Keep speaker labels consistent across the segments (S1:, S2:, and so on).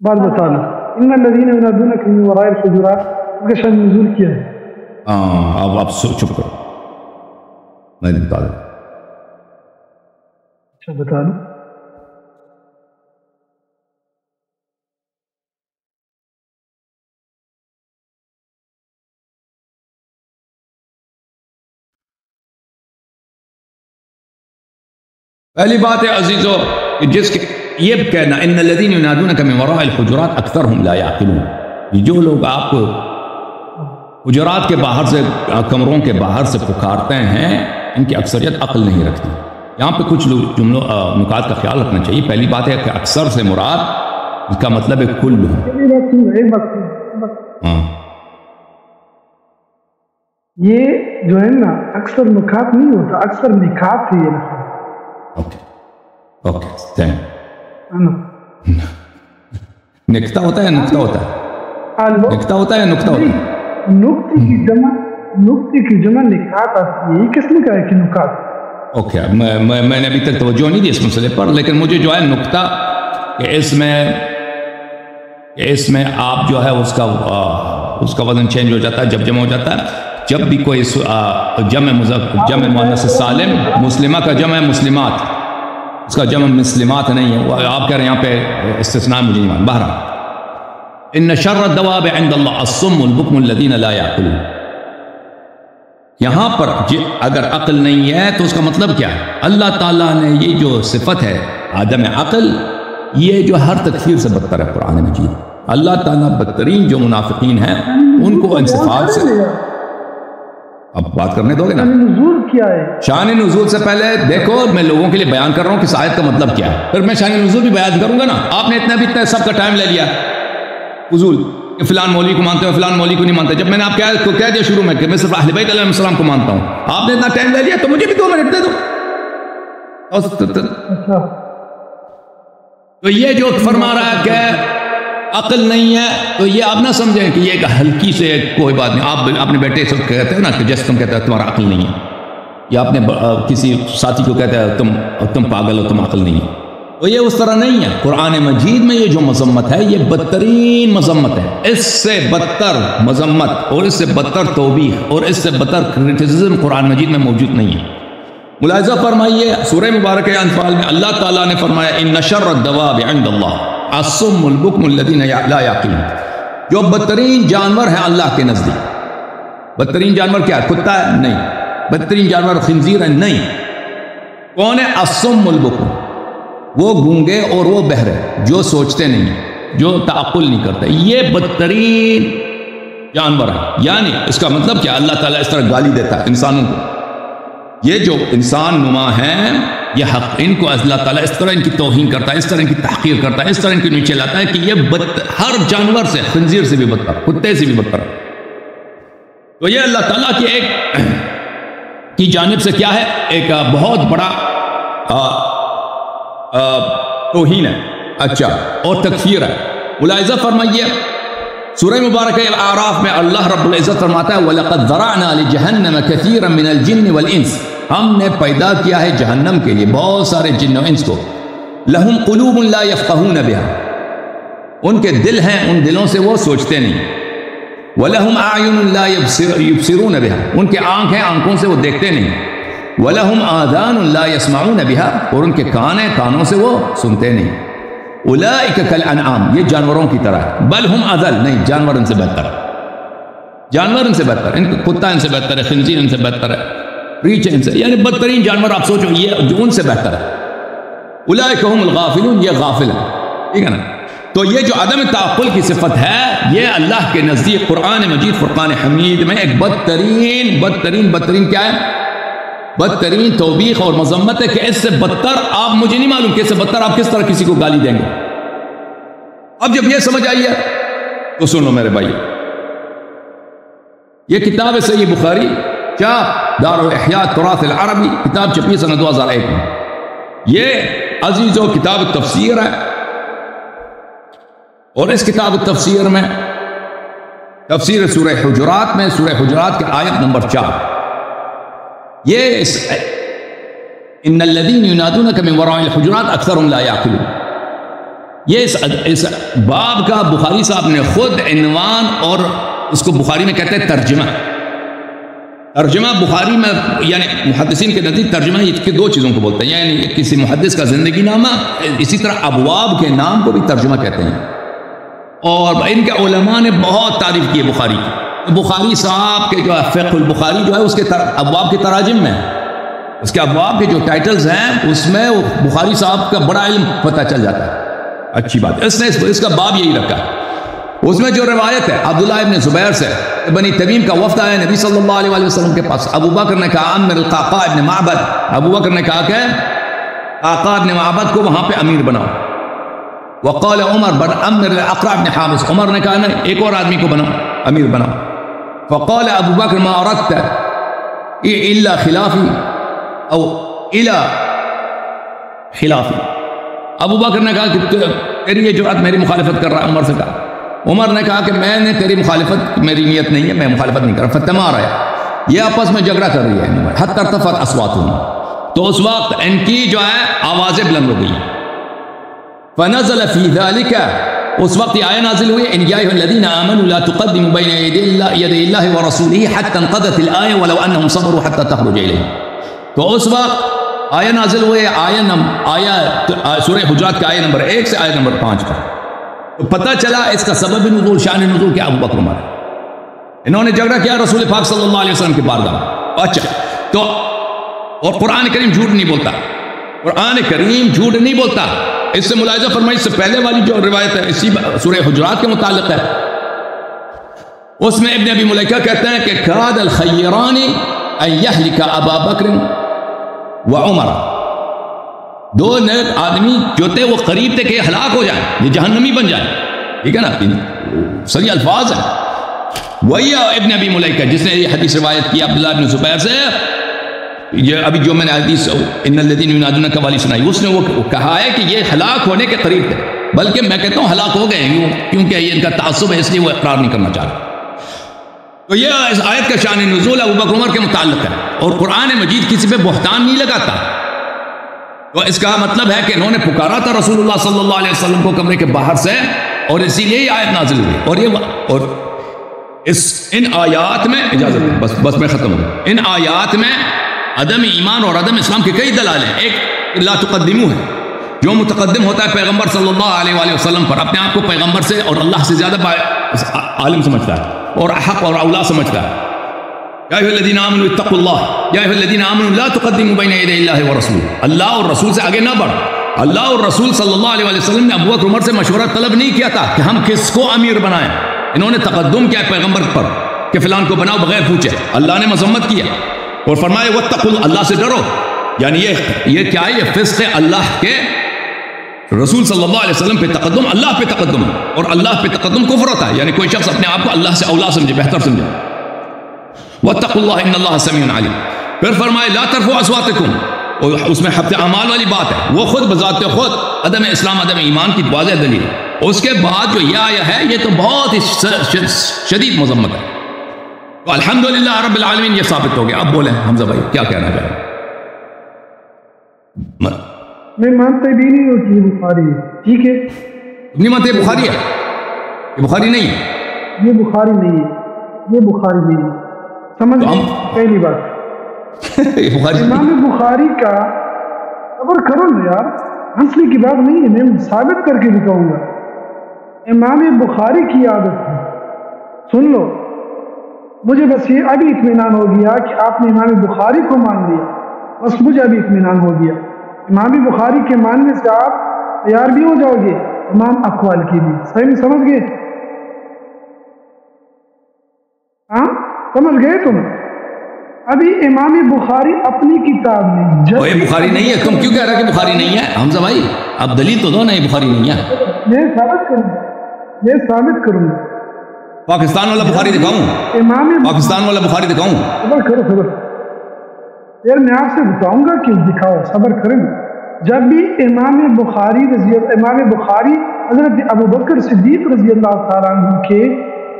S1: بعد بتا لو ان الذين ينادونك من وراء الحجرات کا شان نزول کیا ہے؟
S2: اب چپ کرو، میں بتا دوں.
S1: اچھا بتا دو.
S2: پہلی بات ہے عزیزو کہ جس کے یہ کہنا ان الذین ینادونک من وراء الحجرات اکثرهم لا یعقلون، یہ جو لوگ آپ کو حجرات کے باہر سے، کمروں کے باہر سے پکارتے ہیں، ان کی اکثریت عقل نہیں رکھتی. یہاں پہ کچھ جملوں نکات کا خیال رکھنا چاہیے. پہلی بات ہے کہ اکثر سے مراد اس کا مطلب ہے کل ہاں
S1: یہ جو ہے نا اکثر نکات نہیں ہوتا، اکثر نکات ہے یہ.
S2: اوکے نکتہ ہوتا ہے، نکتہ ہوتا ہے، نکتہ ہوتا ہے، نکتہ ہوتا ہے.
S1: نکتے کی جمع نکات آتی ہے. کس نے کہا ہے کہ نکات؟
S2: اوکے میں نے ابھی تک توجہ نہیں دی اس مسئلے پر، لیکن مجھے جو ہے نکتہ کہ اس میں آپ جو ہے اس کا وزن چینج ہو جاتا ہے جب جمع ہو جاتا ہے. جب بھی کوئی جمع مؤنث سالم، مسلمہ کا جمع ہے مسلمات، اس کا جمع مسلمات نہیں ہے. آپ کہہ رہے ہیں یہاں پہ استثناء مجھے نہیں مان. بہرحال ان شر الدواب عند اللہ الصم البکم الذین لا یعقلون، یہاں پر اگر عقل نہیں ہے تو اس کا مطلب کیا ہے؟ اللہ تعالیٰ نے یہ جو صفت ہے عدم عقل، یہ جو ہر تکفیر سے بدتر ہے قرآن مجید. اللہ تعالیٰ بدترین جو منافقین ہیں ان کو ان صفات سے، اب بات کرنے دو گے نا.
S1: نزول کیا ہے؟
S2: شان نزول سے پہلے دیکھو میں لوگوں کے لیے بیان کر رہا ہوں کہ اس آیت کا مطلب کیا ہے، پھر میں شان نزول بھی بیان کروں گا نا. آپ نے اتنا سب کا ٹائم لے لیا نزول کہ فلان مولوی کو مانتے ہو، فلان مولوی کو نہیں مانتے. جب میں نے آپ کو کہہ دیا شروع میں کہ میں صرف اہل بیت علیہ السلام کو مانتا ہوں، آپ نے اتنا ٹائم لے لیا تو مجھے بھی 2 منٹ دے دو. تو یہ جو فرما رہا ہے کہ عقل نہیں ہے، تو یہ آپ نہ سمجھیں کہ یہ ایک ہلکی سے کوئی بات نہیں. آپ اپنے بیٹے سے کہتے ہیں نا کہ جیسے تم کہتے ہیں تمہارا عقل نہیں ہے، یا اپنے کسی ساتھی کو کہتے ہیں تم پاگل ہو، تم عقل نہیں ہے. تو یہ اس طرح نہیں ہے. قرآن مجید میں یہ جو مذمت ہے یہ بدترین مذمت ہے. اس سے بدتر مذمت اور اس سے بدتر توبیخ اور اس سے بدتر کرٹیسزم قرآن مجید میں موجود نہیں ہے. ملاحظہ فرمائیے سورہ مبارکہ انفال میں اللہ تعالیٰ نے فرمایا ان شر الدواب عند اللہ الصم البکم الذین لا یعقلون، جو بدترین جانور ہیں اللہ کے نزدیک. بدترین جانور کیا ہے؟ کتا ہے؟ نہیں. بدترین جانور خنزیر ہے؟ نہیں. کون ہے؟ الصم البکم، وہ گونگے اور وہ بہرے، جو سوچتے نہیں، جو تعقل نہیں کرتے، یہ بدترین جانور ہے. یعنی اس کا مطلب کیا؟ اللہ تعالیٰ اس طرح گالی دیتا ہے انسانوں کو. یہ جو انسان نما ہیں یہ حق، ان کو اللہ تعالیٰ اس طرح ان کی توہین کرتا ہے، اس طرح ان کی تحقیر کرتا ہے، اس طرح ان کے نیچے لاتا ہے کہ یہ ہر جانور سے، خنزیر سے بھی بدتر، کتے سے بھی بدتر. تو یہ اللہ تعالیٰ کی ایک کی جانب سے کیا ہے؟ ایک بہت بڑا توہین ہے، اچھا، اور تکفیر ہے. ملاحظہ فرمائیے سورہ مبارکہ الاعراف میں اللہ رب العزت فرماتا ہے وَلَقَدْ ذَرَعْنَا لِجَهَنَّمَ كَثِيرًا مِنَ الْجِنِّ وَالْإِنسِ، ہم نے پیدا کیا ہے جہنم کے لیے بہت سارے جن و انس کو. لَهُمْ قُلُوبٌ لَا يَفْقَهُونَ بِهَا، ان کے دل ہیں، ان دلوں سے وہ سوچتے نہیں. وَلَهُمْ أَعْيُنٌ لَا يُبْصِرُونَ بِهَا، ان کے آنکھ ہیں، آنکھوں سے وہ دیکھتے نہیں. وَلَهُمْ آذَانٌ لَا يَسْمَعُونَ بِهَا، اور ان کے کان ہیں، کانوں سے وہ سنتے نہیں. اولئک کالانعام، یہ جانوروں کی طرح ہے. بل ہم اضل، نہیں، جانور ان سے بہتر ہے. جانور ان سے بہتر ہے، کتا ان سے بہتر ہے، خنزیر ان سے بہتر ہے، ریچھ ان سے، یعنی بدترین جانور آپ سوچو یہ جو ان سے بہتر ہے. اولئک هم الغافلون، یہ غافل ہے. ٹھیک ہے نا. تو یہ جو عدم تعقل کی صفت ہے یہ اللہ کے نزدیک قرآن مجید فرقان حمید میں ایک بدترین کیا ہے؟ بدترین توبیخ اور مذمت ہے کہ اس سے بدتر آپ، مجھے نہیں معلوم کہ اس سے بدتر آپ کس طرح کسی کو گالی دیں گے. اب جب یہ سمجھ آئی ہے تو سنو میرے بھائی، یہ کتاب ہے صحیح بخاری، چاپ دار الاحیاء تراث العربی، کتاب چھپی سنہ 2001 میں. یہ عزیزو کتاب تفسیر ہے، اور اس کتاب تفسیر میں تفسیر سورہ حجرات میں، سورہ حجرات کے آیت نمبر 4، یہ ان الذین ینادونک من وراء الحجرات اکثرهم لا یعقلون، یہ اس باب کا بخاری صاحب نے خود عنوان، اور اس کو بخاری میں کہتے ہیں ترجمہ. ترجمہ بخاری میں یعنی محدثین کے نزدیک ترجمہ یہ دو چیزوں کو بولتے ہیں، یعنی کسی محدث کا زندگی نامہ، اسی طرح ابواب کے نام کو بھی ترجمہ کہتے ہیں. اور ان کے علماء نے بہت تعریف کی ہے بخاری کی. بخاری صاحب کے جو ہے فقہ البخاری جو ہے اس کے ابواب کے تراجم میں، اس کے ابواب کے جو ٹائٹلز ہیں اس میں بخاری صاحب کا بڑا علم پتہ چل جاتا ہے. اچھی بات ہے، اس نے اس کا باب یہی رکھا. اس میں جو روایت ہے عبداللہ ابن زبیر سے، بنی تمیم کا وفد آیا نبی صلی اللہ علیہ وآلہ وسلم کے پاس. ابو بکر نے کہا امر القعقاع ابن معبد، ابو بکر نے کہا کہ قعقاع ابن معبد کو وہاں پہ امیر بناؤ. وقال عمر بن امر الاقرع ابن حابس، عمر نے کہا نہیں ایک اور آدمی کو بناؤ امیر بناؤ. فقال ابو بکر ما اردت الا خلافی او الى خلافی. ابو بکر نے کہا کہ تیری یہ جرأت میری مخالفت کر رہا ہے. عمر سے کہا، عمر نے کہا کہ میں نے تیری مخالفت، میری نیت نہیں ہے، میں مخالفت نہیں کر رہا. فتمار ہے، یہ آپس میں جھگڑا کر رہی ہے. حتی ارتفعت اصواتهم، تو اس وقت ان کی جو ہے آوازیں بلند ہو گئی. فنزل فی ذلک، اس وقت یہ آیہ نازل ہوئی ان یا ایھا الذین آمنوا لا تقدموا بین یدی اللہ ورسولہ حتی انقضت الآیہ ولو انہم صبروا حتی تخرج الیہم. تو اس وقت آیہ نازل ہوئے، سورہ حجرات کا آیہ نمبر 1 سے آیہ نمبر 5 کا. تو پتہ چلا اس کا سبب نزول، شان نزول کیا ابو بکر عمر، انہوں نے جھگڑا کیا رسول پاک صلی اللہ علیہ وسلم کی بارگاہ میں. اچھا تو اور قرآن کریم جھوٹ نہیں بولتا، قرآن کریم جھوٹ نہیں بولتا. اس سے ملاحظہ فرمائی، اس سے پہلے والی جو روایت ہے اسی سورہ حجرات کے متعلق ہے، اس میں ابن ابی ملیکہ کہتے ہیں کہ کاد الخیران ان یہلک ابا بکر و عمر، دو نیک آدمی جو تھے وہ قریب تھے کہ ہلاک ہو جائیں، یہ جہنمی بن جائیں. ٹھیک ہے نا، صحیح الفاظ ہیں. وہی ابن ابی ملیکہ جس نے یہ حدیث روایت کی عبداللہ ابن زبیر سے، یہ ابھی جو میں نے حدیث ان الذین ینادونک والی سنائی، اس نے وہ کہا ہے کہ یہ ہلاک ہونے کے قریب تھے، بلکہ میں کہتا ہوں ہلاک ہو گئے کیونکہ یہ ان کا تعصب ہے، اس لیے وہ اقرار نہیں کرنا چاہ رہے. تو یہ اس آیت کا شان نزول ابو بکر عمر کے متعلق ہے، اور قرآن مجید کسی پہ بہتان نہیں لگاتا. تو اس کا مطلب ہے کہ انہوں نے پکارا تھا رسول اللہ صلی اللہ علیہ وسلم کو کمرے کے باہر سے، اور اسی لیے یہ آیت نازل ہوئی. اور ان آیات میں اجازت ہے، بس میں ختم ہوں. ان آیات میں عدم ایمان اور عدم اسلام کے کئی دلائل ہیں. ایک لا تقدمو ہے، جو متقدم ہوتا ہے پیغمبر صلی اللہ علیہ وآلہ وسلم پر، اپنے آپ کو پیغمبر سے اور اللہ سے زیادہ عالم سمجھتا ہے اور حق اور اولا سمجھتا ہے. یا ایھا الذین آمنوا اتقوا اللہ، یا ایھا الذین آمنوا لا تقدموا بین یدی اللہ ورسولہ. اللہ اور رسول سے آگے نہ بڑھ. اللہ اور رسول صلی اللہ علیہ وآلہ وسلم نے ابو بکر عمر سے مشورہ طلب نہیں کیا تھا کہ ہم کس کو امیر بنائیں. انہوں نے تقدم کیا پیغمبر پر کہ فلان کو بناؤ بغیر پوچھے. اللہ نے مذمت کیا اور فرمایا واتقوا اللہ سے ڈرو. یعنی یہ کیا ہے؟ یہ فسق اللہ کے رسول صلی اللہ علیہ وسلم پہ تقدم، اللہ پہ تقدم ہے، اور اللہ پہ تقدم کفر ہوتا ہے. یعنی کوئی شخص اپنے آپ کو اللہ سے اولا سمجھے، بہتر سمجھے. واتقوا اللہ ان اللہ سمیع علیم. پھر فرمائے لا ترفعوا اصواتکم، اور اس میں حبط اعمال والی بات ہے، وہ خود بذات خود عدم اسلام عدم ایمان کی واضح دلیل. اس کے بعد جو یہ آیا ہے یہ تو بہت ہی شدید مذمت ہے. تو الحمدللہ رب العالمین یہ ثابت ہو گیا. اب بولیں حمزہ بھائی کیا کہنا چاہ رہے ہیں؟
S1: میں مانتا بھی نہیں ہوں کہ یہ بخاری ہے. ٹھیک ہے،
S2: نہیں مانتے بخاری ہے؟ یہ بخاری نہیں ہے،
S1: یہ بخاری نہیں ہے، یہ بخاری نہیں ہے. سمجھ پہلی بات امام بخاری کا خبر کرو نا یار، ہنسنے کی بات نہیں ہے، میں ثابت کر کے دکھاؤں گا. امام بخاری کی عادت ہے، سن لو. مجھے بس یہ ابھی اطمینان ہو گیا کہ آپ نے امام بخاری کو مان لیا، بس مجھے ابھی اطمینان ہو گیا. امام بخاری کے ماننے سے آپ تیار بھی ہو جاؤ گے تمام اقوال کے لیے. صحیح میں سمجھ گئے؟ ہاں سمجھ گئے تم؟ ابھی امام بخاری اپنی کتاب میں
S2: یہ بخاری نہیں ہے. تم کیوں کہہ رہا کہ بخاری نہیں ہے حمزہ بھائی؟ اب دلیل تو دو نا، یہ بخاری نہیں ہے.
S1: میں ثابت کروں گا، میں ثابت کروں گا.
S2: پاکستان والا بخاری دکھاؤں؟
S1: امام
S2: پاکستان والا بخاری دکھاؤں؟
S1: صبر کرو صبر یار، میں آپ سے بتاؤں گا کہ دکھاؤ، صبر کریں. جب بھی امام بخاری حضرت ابو بکر صدیق رضی اللہ تعالیٰ عنہ کے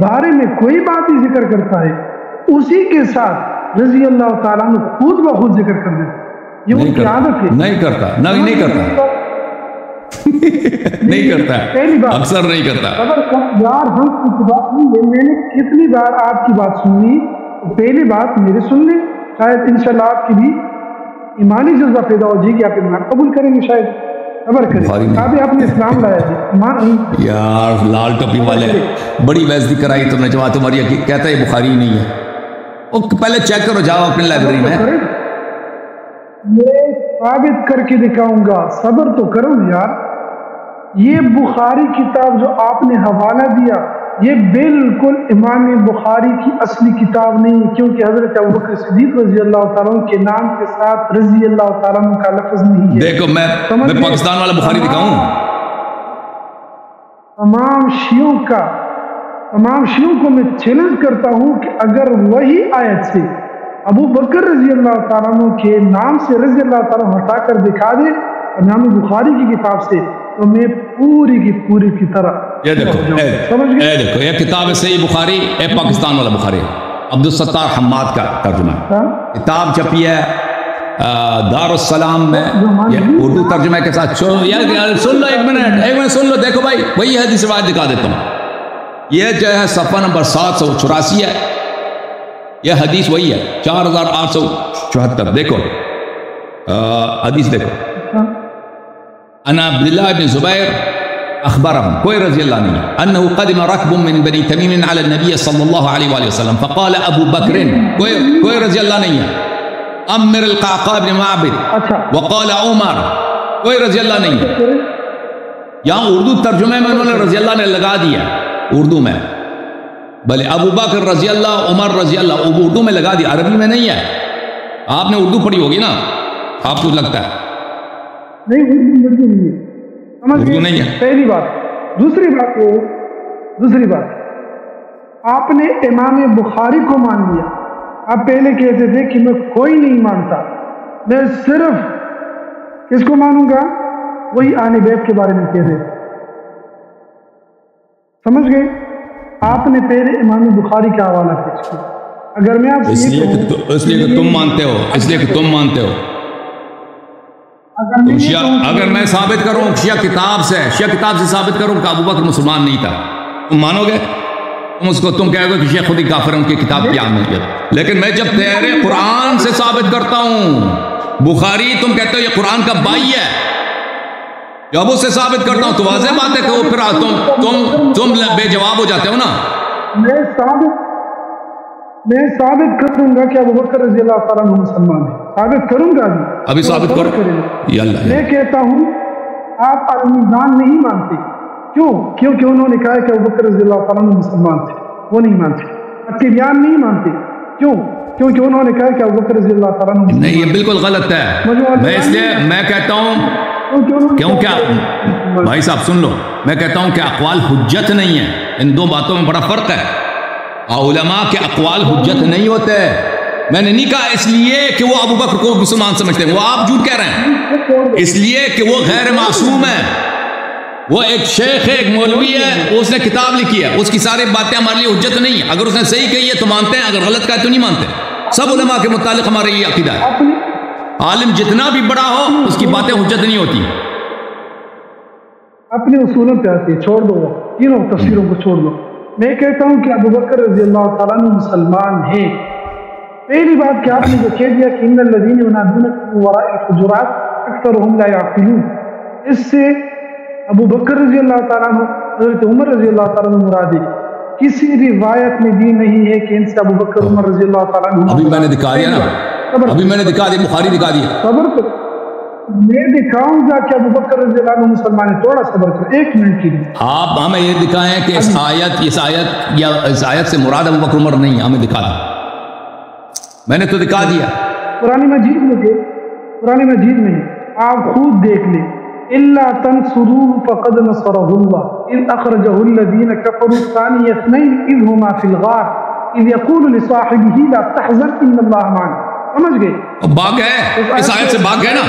S1: بارے میں کوئی بات ہی ذکر کرتا ہے، اسی کے ساتھ رضی اللہ تعالیٰ عنہ خود بخود ذکر کر دیتا. یہ وہ عادت ہے.
S2: نہیں کرتا، نہیں کرتا. نہیں کرتا ہے،
S1: پہلی بات
S2: اکثر نہیں کرتا
S1: یار، ہم کی بات نہیں، میں نے کتنی بار آپ کی بات سنی، پہلی بات میرے سن لیں، شاید انشاءاللہ آپ کی بھی ایمانی جذبہ پیدا ہو جائے گی، آپ ایمان قبول کریں گے، شاید خبر کریں ابھی آپ نے اسلام لایا جی ایمان نہیں
S2: یار، لال ٹوپی والے بڑی بےعزتی کرائی تم نے جماعت تمہاری، کہتا ہے یہ بخاری نہیں ہے، وہ پہلے چیک کرو، جاؤ اپنی لائبریری میں،
S1: میں ثابت کر کے دکھاؤں گا، صبر تو کرو یار، یہ بخاری کتاب جو آپ نے حوالہ دیا یہ بالکل امام بخاری کی اصلی کتاب نہیں ہے، کیونکہ حضرت ابوبکر صدیق رضی اللہ تعالیٰ عنہ کے نام کے ساتھ رضی اللہ تعالیٰ عنہ کا لفظ نہیں ہے۔
S2: دیکھو میں پاکستان والا بخاری دکھاؤں،
S1: تمام شیعوں کو میں چیلنج کرتا ہوں کہ اگر وہی آیت سے ابو بکر رضی اللہ تعالیٰ عنہ کے نام سے رضی اللہ تعالیٰ عنہ ہٹا کر دکھا دے امام بخاری کی کتاب سے، تو میں پوری کی پوری کی طرح
S2: یہ دیکھو دیکھو یہ کتاب ہے صحیح بخاری، اے پاکستان والا بخاری، عبدالستار حماد کا ترجمہ، کتاب چھپی ہے دار السلام میں، اردو ترجمہ کے ساتھ۔ سن لو ایک منٹ سن لو، دیکھو بھائی وہی حدیث روایت دکھا دیتا ہوں، یہ جو ہے صفحہ نمبر 784 ہے، یہ حدیث وہی ہے 4874، دیکھو حدیث دیکھو، انا عبداللہ بن زبیر اخبرهم، کوئی رضی اللہ نہیں، انه قدم ركب من بني تميم على النبي صلی اللہ علیہ وآلہ وسلم فقال ابو بکر، کوئی رضی اللہ نہیں ہے، امر القعقاع بن معبد وقال عمر، کوئی رضی اللہ نہیں ہے، یہاں اردو ترجمے میں انہوں نے رضی اللہ نے لگا دیا اردو میں، بلے ابو بکر رضی اللہ، عمر رضی اللہ اردو میں لگا دیا، عربی میں نہیں ہے، آپ نے اردو پڑھی ہوگی نا، آپ کو لگتا ہے
S1: نہیں
S2: اردو نہیں ہے،
S1: پہلی بات۔ دوسری بات آپ نے امام بخاری کو مان لیا، آپ پہلے کہتے تھے کہ میں کوئی نہیں مانتا، میں صرف کس کو مانوں گا، وہی اہل بیت کے بارے میں کہہ رہے، سمجھ گئے؟ آپ نے پہلے امام بخاری کا حوالہ پیش کیا، اگر میں آپ
S2: اس لیے کہ تم مانتے ہو، اگر میں ثابت کروں شیعہ کتاب سے ثابت کروں کہ ابو بکر مسلمان نہیں تھا، تم مانو گے؟ تم کہو گے کہ شیعہ خود ہی کافر ہیں، ان کی کتاب کیا نہیں ہے، لیکن میں جب تیرے قرآن سے ثابت کرتا ہوں، بخاری تم کہتے ہو یہ قرآن کا بائی ہے، جب اس سے ثابت کرتا ہوں تو واضح بات ہے کہ وہ پھر تم بے جواب ہو جاتے ہو نا۔
S1: میں ثابت کروں گا کہ ابو بکر رضی اللہ تعالیٰ عنہ مسلمان ہے، ثابت کروں گا،
S2: ابھی ثابت کرو۔
S1: میں کہتا ہوں آپ المیزان نہیں مانتے، کیونکہ انہوں نے کہا کہ ابو بکر رضی اللہ تعالیٰ عنہ مسلمان تھے، وہ نہیں مانتے۔ التبیان نہیں مانتے، کیونکہ انہوں نے کہا کہ ابو بکر رضی اللہ تعالیٰ عنہ
S2: نہیں، یہ بالکل غلط ہے، میں اس لیے میں کہتا ہوں کیونکہ بھائی صاحب سن لو، میں کہتا ہوں کہ اقوال حجت نہیں ہے، ان دو باتوں میں بڑا فرق ہے، علماء کے اقوال حجت نہیں ہوتے، میں نے نہیں کہا اس لیے کہ وہ ابو بکر کو مسلمان سمجھتے ہیں، وہ آپ جھوٹ کہہ رہے ہیں، اس لیے کہ وہ غیر معصوم ہے، وہ ایک شیخ ہے، ایک مولوی ہے، اس نے کتاب لکھی ہے، اس کی ساری باتیں ہمارے لیے حجت نہیں ہے، اگر اس نے صحیح کہی ہے تو مانتے ہیں، اگر غلط کہا ہے تو نہیں مانتے، سب علماء کے متعلق ہمارے یہ عقیدہ ہے، عالم جتنا بھی بڑا ہو اس کی باتیں حجت نہیں ہوتی۔
S1: اپنے اصولوں پہ آتے ہیں، چھوڑ دو تینوں تفسیروں کو چھوڑ دو، میں کہتا ہوں کہ ابو بکر رضی اللہ تعالیٰ عنہ مسلمان ہیں۔ پہلی بات کہ آپ نے جو کہہ دیا کہ ان الذین ینادونک من وراء الحجرات اکثرهم لا یعقلون، اس سے ابو بکر رضی اللہ تعالیٰ عنہ، حضرت عمر رضی اللہ تعالیٰ عنہ مراد ہے، کسی روایت میں بھی نہیں ہے کہ ان سے ابو بکر عمر رضی اللہ تعالیٰ عنہ۔
S2: ابھی میں نے دکھا دیا نا، ابھی میں نے دکھا دیا، بخاری دکھا دیا،
S1: صبر کرو، میں دکھاؤں گا کہ ابو بکر رضی اللہ عنہ مسلمان ہے، تھوڑا صبر کرو، ایک منٹ کے لیے۔
S2: آپ ہمیں یہ دکھائیں کہ اس آیت سے مراد ابو بکر عمر نہیں، ہمیں دکھا دیں، میں نے تو دکھا دیا۔
S1: قرآن مجید میں آپ خود دیکھ لیں، الا تنصروه فقد نصره الله اذ اخرجه الذين كفروا ثاني اثنين اذ هما في الغار اذ يقول لصاحبه لا تحزن ان الله معنا۔ سمجھ گئے؟
S2: باغ ہے، اس آیت سے باغ ہے نا،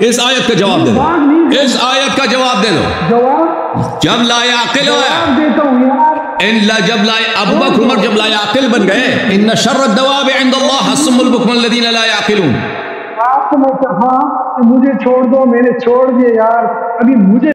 S2: اس آیت کا جواب دے دو، اس آیت کا جواب دے دو۔
S1: جواب
S2: جب لا یعقل ہوا،
S1: دیتا ہوں یار،
S2: جب ابو بکر عمر جب لا یعقل بن گئے، ان شر الدواب عند اللہ الصم البکم الذین لا یعقلون،
S1: آپ نے کہا مجھے چھوڑ دو، میں نے چھوڑ دیے یار، ابھی مجھے